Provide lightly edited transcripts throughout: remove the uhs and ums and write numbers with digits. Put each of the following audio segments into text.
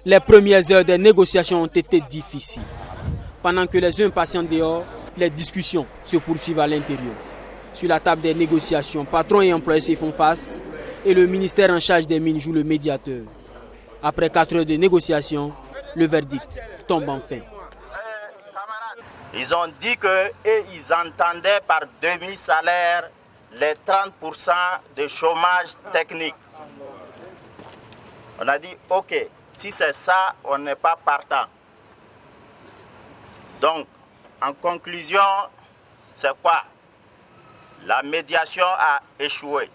Les premières heures des négociations ont été difficiles. Pendant que les uns patientent dehors, les discussions se poursuivent à l'intérieur. Sur la table des négociations, patrons et employés se font face et le ministère en charge des mines joue le médiateur. Après 4 heures de négociations, le verdict tombe enfin. Ils ont dit qu'ils entendaient par demi-salaire les 30% de chômage technique. On a dit, ok, si c'est ça, on n'est pas partant. Donc, en conclusion, c'est quoi? La médiation a échoué.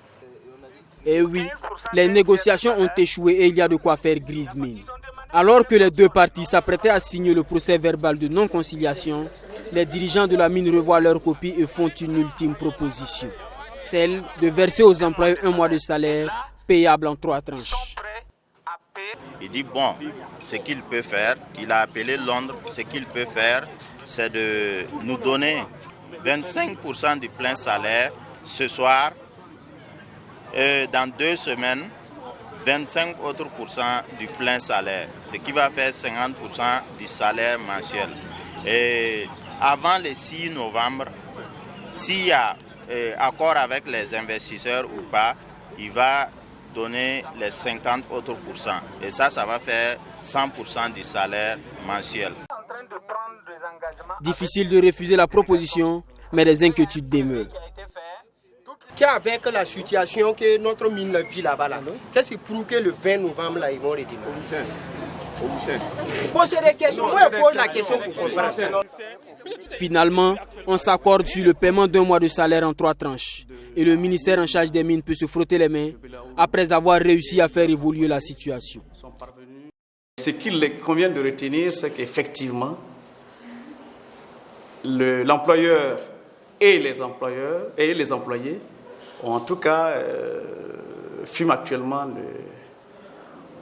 Et oui, les négociations ont échoué et il y a de quoi faire grise mine. Alors que les deux parties s'apprêtaient à signer le procès verbal de non-conciliation, les dirigeants de la mine revoient leur copie et font une ultime proposition. Celle de verser aux employés 1 mois de salaire payable en 3 tranches. Il dit bon, ce qu'il peut faire, il a appelé Londres, ce qu'il peut faire, c'est de nous donner 25% du plein salaire ce soir. Dans 2 semaines, 25 autres pourcents du plein salaire, ce qui va faire 50% du salaire mensuel. Et avant le 6 novembre, s'il y a accord avec les investisseurs ou pas, il va donner les 50 autres pourcents. Et ça va faire 100% du salaire mensuel. Difficile de refuser la proposition, mais les inquiétudes demeurent. Qu'avec la situation que notre mine vit là-bas, qu'est-ce qui prouve que le 20 novembre, là, ils vont redémarrer? Posez des questions. Moi, je pose la question pour comprendre. Finalement, on s'accorde sur le paiement d'1 mois de salaire en 3 tranches. Et le ministère en charge des mines peut se frotter les mains après avoir réussi à faire évoluer la situation. Ce qu'il convient de retenir, c'est qu'effectivement, l'employeur et les employés ont en tout cas fument actuellement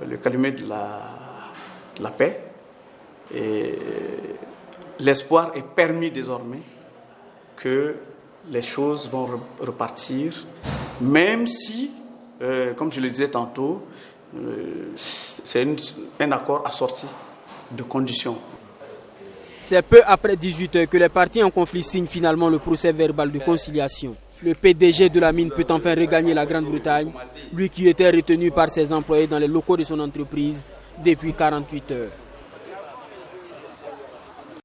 le calumet de la paix. Et l'espoir est permis désormais que les choses vont repartir, même si, comme je le disais tantôt, c'est un accord assorti de conditions. C'est peu après 18 heures que les parties en conflit signent finalement le procès verbal de conciliation. Le PDG de la mine peut enfin regagner la Grande-Bretagne, lui qui était retenu par ses employés dans les locaux de son entreprise depuis 48 heures.